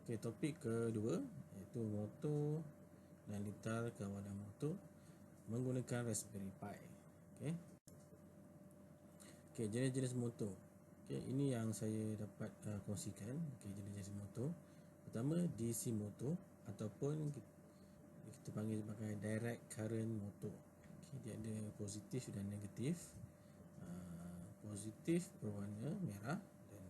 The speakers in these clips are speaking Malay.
Okey, topik kedua iaitu motor dan litar kawalan motor menggunakan Raspberry Pi. Okey. Okey, jenis-jenis motor. Okey, ini yang saya dapat kongsikan. Okey, jenis-jenis motor. Pertama, DC motor ataupun kita panggil sebagai direct current motor. Okey, dia ada positif dan negatif. Positif berwarna merah dan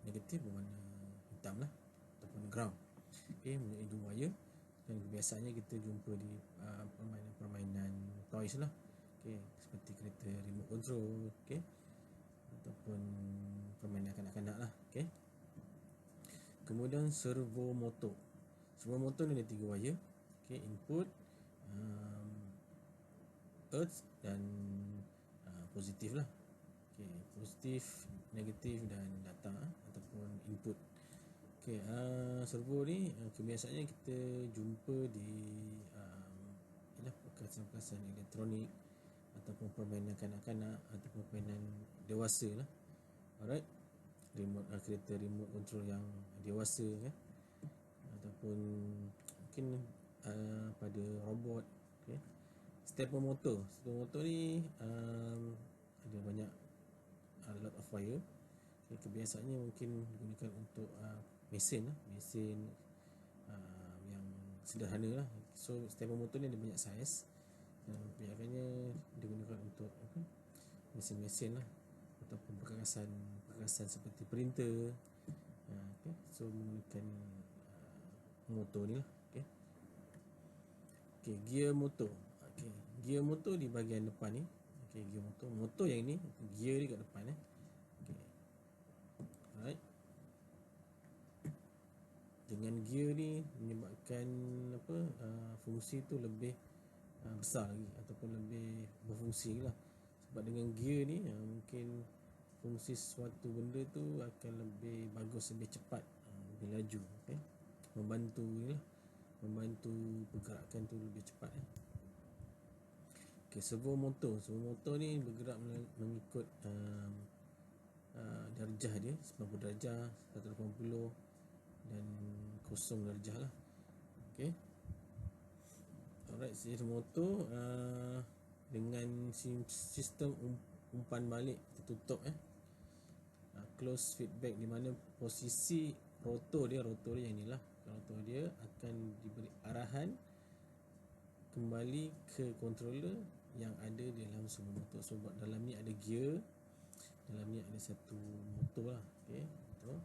negatif berwarna hitam lah ataupun ground. Okey, mempunyai dua wire dan biasanya kita jumpa di permainan toys lah. Okey, seperti kereta remote control, okey, ataupun permainan kanak-kanak lah. Okey. Kemudian servo motor. Servo motor ni ada tiga wire. Okey, input, earth dan positif lah. Okey, positif, negatif dan data ataupun input. Okey, servo ni kebiasaannya kita jumpa di perkasan-perkasan elektronik ataupun permainan kanak-kanak ataupun permainan dewasa lah. Alright. Kereta remote control yang dewasa kan, ataupun mungkin pada robot. Okey. Stepper motor. Stepper motor ni ada banyak lot of wire. Okay, kebiasaannya mungkin digunakan untuk mesin lah, mesin yang sederhana lah. So stepper motor ni ada banyak saiz dan kebanyakannya digunakan untuk mesin-mesin lah ataupun perkakas seperti printer. Okay. So menggunakan motor ni lah. Okay. Okay, gear motor. Okay, gear motor di bahagian depan ni. Okay, gear motor yang ni gear ni kat depan Okay. Alright. Dengan gear ni menyebabkan fungsi tu lebih besar lagi ataupun lebih berfungsi lah. Sebab dengan gear ni mungkin fungsi sesuatu benda tu akan lebih bagus, lebih cepat, lebih laju. Okay. Membantu ni lah, membantu pergerakan tu lebih cepat. Okay, servo motor. Servo motor ni bergerak mengikut darjah dia, 90 darjah, 180 dan 0 darjah lah. Okay. Alright, servo motor dengan sistem umpan balik tertutup close feedback, di mana posisi rotor dia yang inilah, rotor dia akan diberi arahan kembali ke controller yang ada di dalam servo motor. Sebab dalam ni ada gear, dalam ni ada satu motor lah. Okay, motor.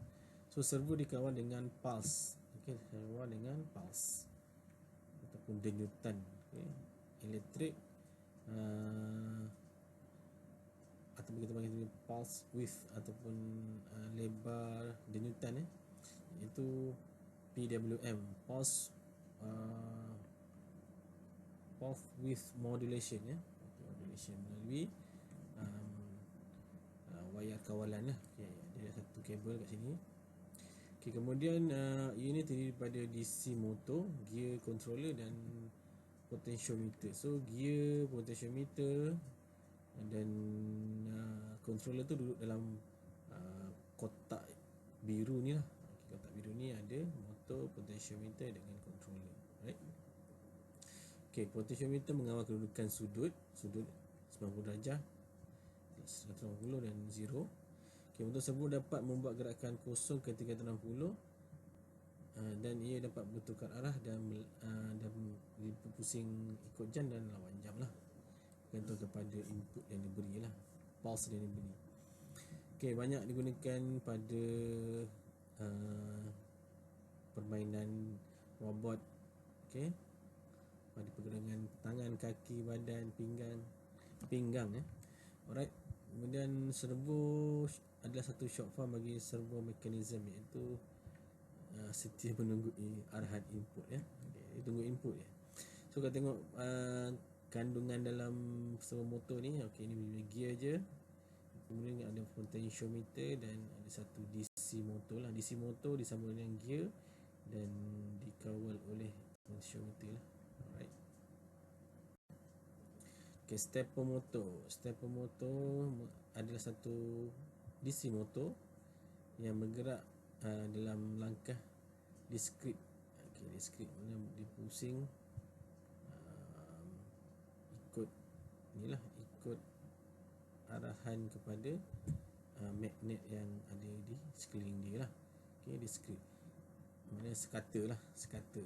So servo dikawal dengan pulse. Okay, dikawal dengan pulse ataupun denyutan. Okay, elektrik ataupun kita panggil pulse width ataupun lebar denyutan iaitu PWM, pulse width modulation modulation melalui wayar kawalan lah. Okay, dia ada satu kabel kat sini. Okay, kemudian ini terdiri daripada DC motor, gear controller dan potentiometer. So gear, potentiometer dan controller tu duduk dalam kotak biru ni lah. Okay, kotak biru ni ada motor, potentiometer dengan controller. Right. Okay, potentiometer mengawal kedudukan sudut 90 darjah, 180 dan 0. Okay, motor servo dapat membuat gerakan kosong ke 360 dan ia dapat bertukar arah dan berpusing ikut jam dan lawan jam lah, bergantung kepada input yang diberi lah, pulse yang diberi. Okay, banyak digunakan pada permainan robot. Okay, pada pergelangan tangan, kaki, badan, pinggang Alright. Kemudian servo adalah satu short form bagi servo mechanism, iaitu setia menunggu arahan input Okay, tunggu input So kalau tengok kandungan dalam servo motor ni, okay, ni gear je, kemudian ada potentiometer dan ada satu DC motor lah. DC motor disambung dengan gear dan dikawal oleh potentiometer lah. Alright. Okay, stepper motor. Stepper motor adalah satu DC motor yang bergerak dalam langkah discrete. Okey, discrete mana dia pusing ikut inilah, ikut arahan kepada magnet yang ada di sekeliling dia lah. Okey, discrete mana sekata lah, sekata.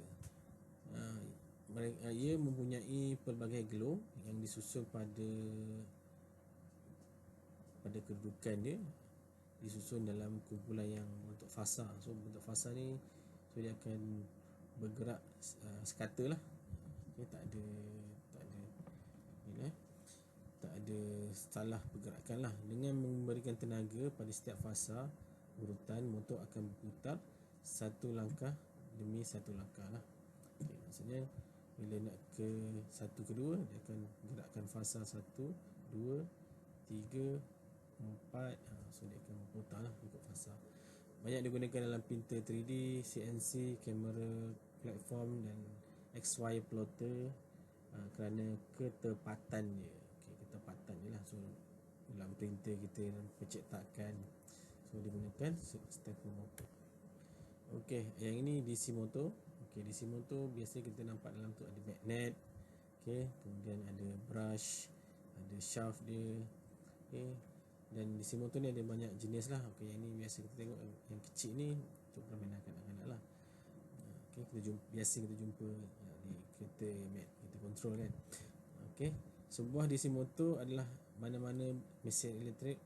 Ia mempunyai pelbagai glow yang disusun pada kedudukan dia, disusun dalam kumpulan yang bentuk fasa. So bentuk fasa ni, so dia akan bergerak sekata lah. Okay, tak ada tak ada salah pergerakan lah. Dengan memberikan tenaga pada setiap fasa urutan, motor akan berputar satu langkah demi satu langkah lah. Okay, maksudnya bila nak ke satu kedua, dia akan gerakkan fasa 1, 2, 3, 4. So dia akan berputar lah ikut fasa. Banyak digunakan dalam printer 3D, CNC, kamera platform dan XY plotter kerana ketepatan dia. Okay, ketepatan je lah. So dalam printer kita, dalam pencetakan, so digunakan stepper motor. Okey, yang ini DC motor. Okey, DC motor biasa kita nampak dalam tu ada magnet. Okey, kemudian ada brush, ada shaft dia. Okey, dan DC motor ni ada banyak jenis lah. Okey, yang ni biasa kita tengok yang kecil ni untuk permainan kanak-kanak lah. Okey, biasa kita jumpa di kereta kita control kan. Okey, sebuah DC motor adalah mana-mana mesin elektrik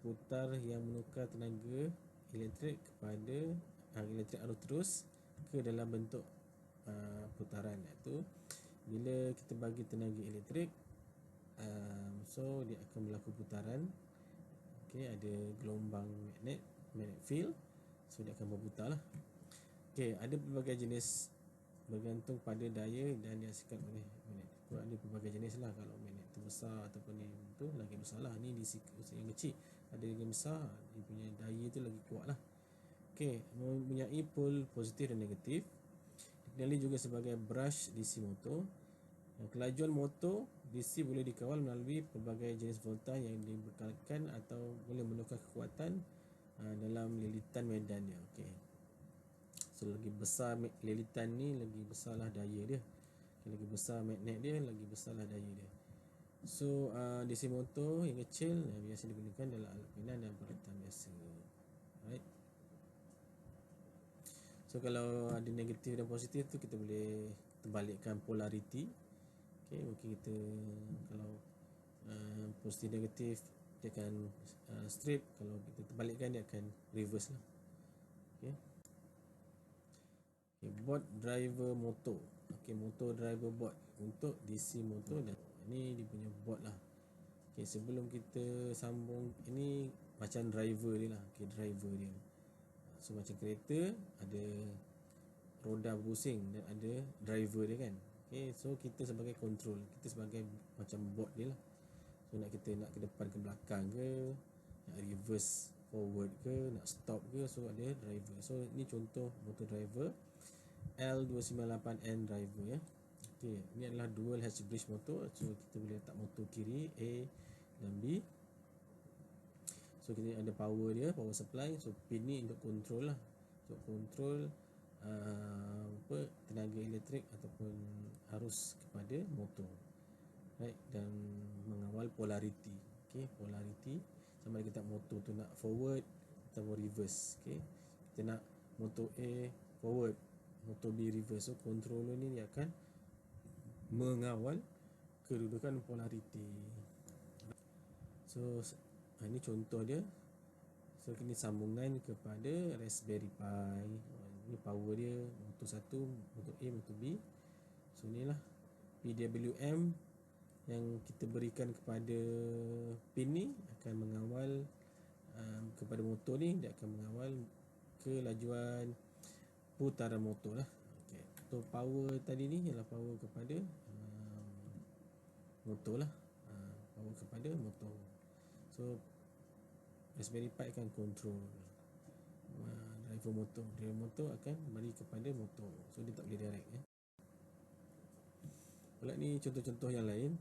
putar yang menukar tenaga elektrik kepada elektrik arus terus ke dalam bentuk putaran. Iaitu bila kita bagi tenaga elektrik, so dia akan berlaku putaran. Okey, ada gelombang magnet field, so dia akan berputar lah. Okey, ada pelbagai jenis bergantung pada daya dan dihasilkan oleh magnet. Ada pelbagai jenis lah. Kalau magnet tu besar ataupun ni tu lagi besar lah. Ni DC yang kecil, ada yang besar, dia punya daya tu lagi kuat lah. Okey, mempunyai pol positif dan negatif. Dikenali juga sebagai brush DC motor. Kelajuan motor DC boleh dikawal melalui pelbagai jenis voltaj yang dibekalkan atau boleh menukar kekuatan dalam lilitan medan dia. Okey, so lagi besar lilitan ni, lagi besarlah daya dia. Lagi besar magnet dia, lagi besarlah daya dia. So DC motor yang kecil biasa digunakan dalam alat permainan dan peralatan biasa. Right. So kalau ada negatif dan positif tu, kita boleh terbalikkan polarity. Okay, mungkin kita kalau positif negatif dia akan straight, kalau kita terbalikkan dia akan reverse lah. Okay. Okay, board driver motor. Okay, motor driver board untuk DC motor. Dan ini dia punya board lah. Okay, sebelum kita sambung, ini macam driver dia lah. Okay, driver dia. So macam kereta ada roda berpusing dan ada driver dia kan. Okay, so kita sebagai control, kita sebagai macam board dia lah. So nak kita nak ke depan ke belakang ke, nak reverse forward ke, nak stop ke, so ada driver. So ni contoh motor driver L298N driver ya. Okay, ni adalah dual hatch bridge motor. So kita boleh letak motor kiri A dan B. So kita ada power dia, power supply. So pin ni untuk control lah, untuk control tenaga elektrik ataupun arus kepada motor. Right, dan mengawal polarity. Okay, polarity sama ada kita motor tu nak forward atau reverse. Okay, kita nak motor A forward, motor B reverse. So controller ni dia akan mengawal kedudukan polarity. So ini contoh dia. So ini sambungan kepada Raspberry Pi. Ini power dia, motor 1, motor A, motor B. So inilah PWM yang kita berikan kepada pin ni akan mengawal kepada motor ni, dia akan mengawal kelajuan putaran motor lah. Okay. So power tadi ni ialah power kepada motor lah, power kepada motor. So Raspberry Pi akan control driver motor akan bagi kepada motor. So dia tak boleh direct ya. Pula ni contoh-contoh yang lain.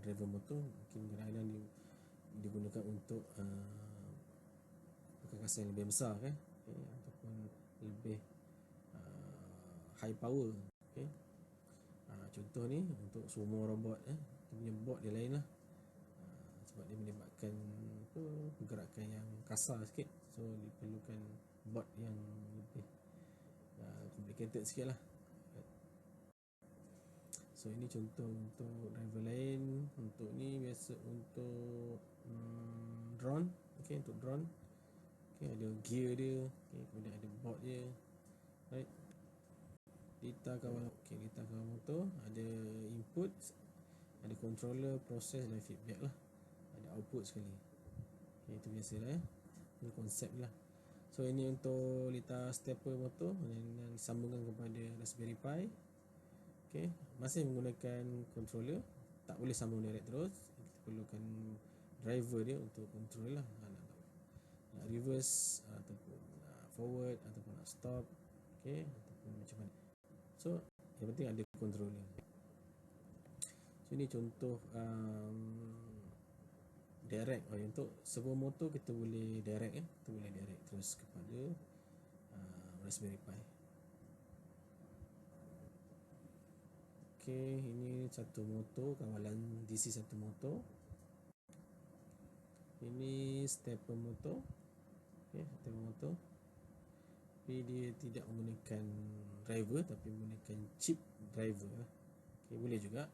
Driver motor mungkin kadang-kadang digunakan untuk kasar-kasar yang lebih besar kan, ataupun lebih high power. Contoh ni untuk sumo robot, dia punya board dia lain lah, sebab dia melibatkan pergerakan yang kasar sikit, so diperlukan board yang lebih complicated sikit lah. So ini contoh untuk driver lain. Untuk ni biasa untuk drone. Untuk drone ada gear dia, kemudian ada board dia, right. Data kawal motor ada input, ada controller, proses dan feedback lah, ada output sekali. Itu biasa lah ini konsep lah. So ini untuk litar stepper motor dengan sambungan kepada Raspberry Pi. Masih menggunakan controller, tak boleh sambung direct terus, kita perlukan driver dia untuk control lah, nak reverse ataupun forward ataupun nak stop, ataupun macam mana. So yang penting ada controller. So ini contoh direct. Untuk servo motor kita boleh direct, kita boleh direct terus kepada Raspberry Pi. Ini satu motor, kawalan DC satu motor. Ini stepper motor, stepper motor, tapi dia tidak menggunakan driver tapi menggunakan chip driver lah. Boleh juga.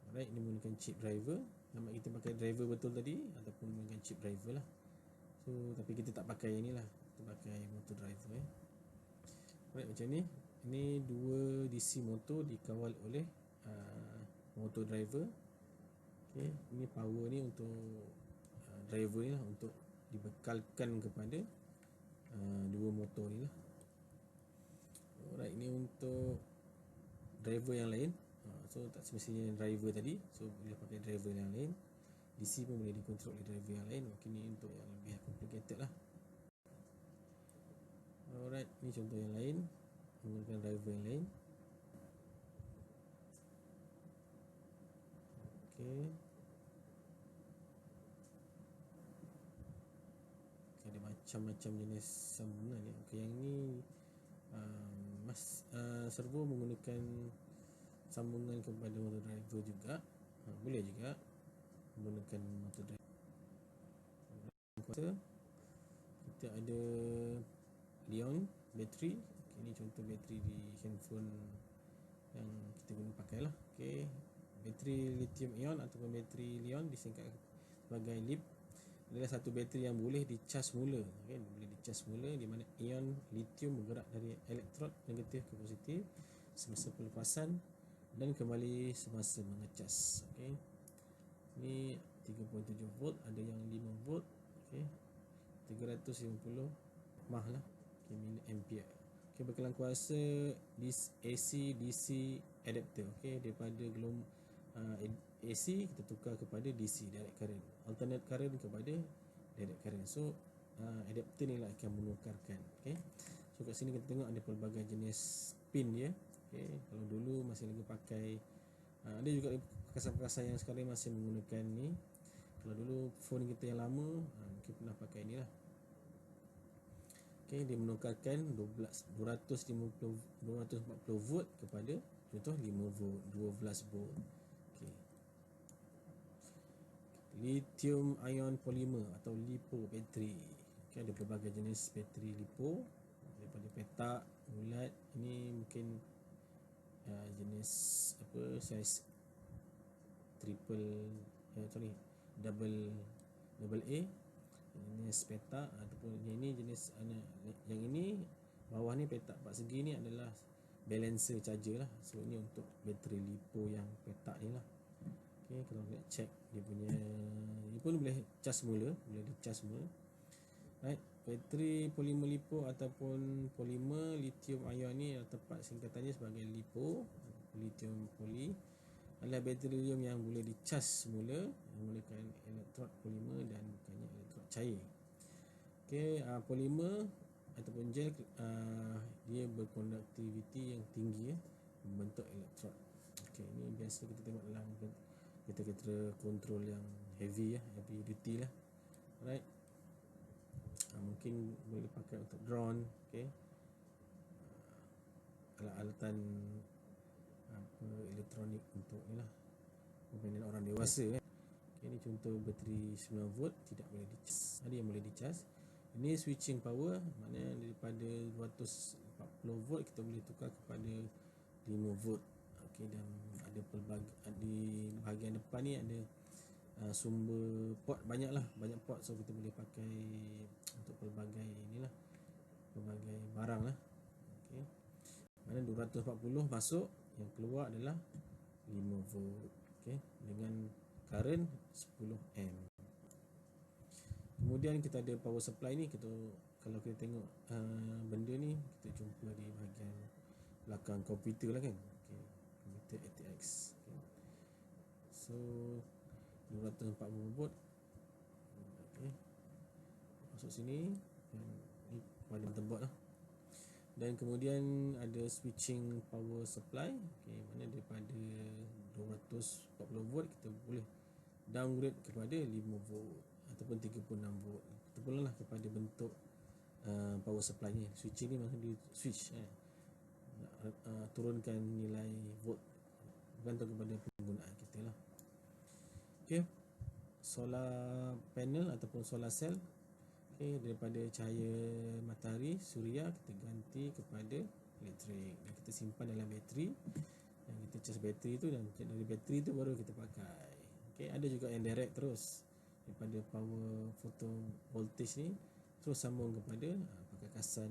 Alright, ini menggunakan chip driver. Nama kita pakai driver betul tadi ataupun menggunakan chip driver lah. So tapi kita tak pakai ni lah, kita pakai motor driver. Alright, macam ni. Ini dua DC motor dikawal oleh motor driver. Ini power ni untuk driver ni lah, untuk dibekalkan kepada dua motor ni lah. Alright, ini untuk driver yang lain. So tak semestinya driver tadi, so boleh pakai driver yang lain. DC pun boleh dikontrol oleh driver yang lain. Mungkin ni untuk yang lebih complicated lah. Alright, ni contoh yang lain menggunakan driver yang lain. Ada macam-macam jenis sambungan ni. Yang ni servo menggunakan sambungan kepada motor driver juga. Boleh juga menggunakan motor driver. Kita ada Li-ion bateri. Ini contoh bateri di handphone yang kita guna pakai lah. Bateri lithium ion ataupun bateri Li-ion disingkat sebagai LiP adalah satu bateri yang boleh dicas mula, boleh dicas mula, di mana ion lithium bergerak dari elektrod negatif ke positif semasa pelepasan dan kembali semasa mengecas. Ini 3.7 volt, ada yang 5 volt, 350 mah lah, miliampere. Bekalan kuasa AC DC adapter. Daripada AC kita tukar kepada DC, direct current, alternate current kepada direct current. So adapter ni lah akan menukarkan. So kat sini kita tengok ada pelbagai jenis pin dia. Kalau dulu masih lagi pakai, ada juga perkasan-perkasan yang sekarang masih menggunakan ni. Kalau dulu phone kita yang lama mungkin pernah pakai ni lah. Dia menukarkan 240 volt kepada contoh 5 volt, 12 volt. Lithium ion polymer atau LiPo bateri. Ada pelbagai jenis bateri LiPo, daripada petak, bulat. Ini mungkin jenis saiz double A, jenis petak, ataupun yang ini jenis yang ini bawah ni petak 4 segi ni adalah balancer charger lah. So ini untuk bateri LiPo yang petak ni lah. Kalau nak check dia punya, ni pun boleh cas mula, boleh dicas mula. Right, bateri polimer LiPo ataupun polimer lithium ion ni tepat singkatannya sebagai LiPo, lithium poly, adalah bateri lithium yang boleh dicas semula menggunakan elektrod polimer dan bukannya elektrod cair. Polimer ataupun gel dia berkonduktiviti yang tinggi, membentuk elektrod. Ini biasa kita tengok dalam kereta-kereta kontrol yang heavy, heavy duty lah. Alright. mungkin boleh pakai untuk drone, okey, alat-alatan apa elektronik untuk ni lah permainan orang dewasa kan. Okay, ni contoh bateri 9 volt tidak boleh dicas, ada yang boleh dicas. Ini switching power, maknanya daripada 240 volt kita boleh tukar kepada 5 volt. Okey, dan ada di bahagian depan ni ada sumber port banyak port, so kita boleh pakai untuk pelbagai inilah, pelbagai barang lah. Okey, mana 240 masuk, yang keluar adalah 5 volt. Okey, dengan current 10 amp. Kemudian kita ada power supply ni, kalau kita tengok benda ni kita jumpa di bahagian belakang komputer lah kan. Okey, komputer ATX. Okay. So 240 volt. Okey, masuk sini, ni pada motherboard lah. Dan kemudian ada switching power supply. Okey, mana daripada 240 volt kita boleh downgrade kepada 5 volt ataupun 36 volt. Terpulang lah kepada bentuk power supply ni. Switching ni maksudnya dia switch turunkan nilai volt bergantung kepada penggunaan kita lah. Okey, solar panel ataupun solar cell. Okey, daripada cahaya matahari suria kita ganti kepada elektrik dan kita simpan dalam bateri dan kita charge bateri tu, dan dari bateri tu baru kita pakai. Okey, ada juga yang direct terus daripada power photo voltage ni terus sambung kepada perkakasan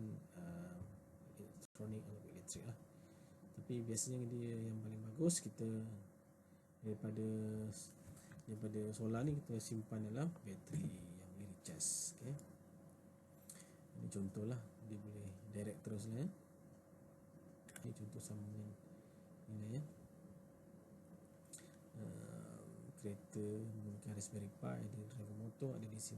elektronik atau elektrik lah. Tapi biasanya dia yang paling bagus kita daripada solar ni kita simpan dalam bateri yang boleh dicas. Okey, ini contoh lah, dia boleh direct terus lah ya. Ini contoh sambungan nilai ya. Kereta menggunakan Raspberry Pi, ada driver motor, ada DC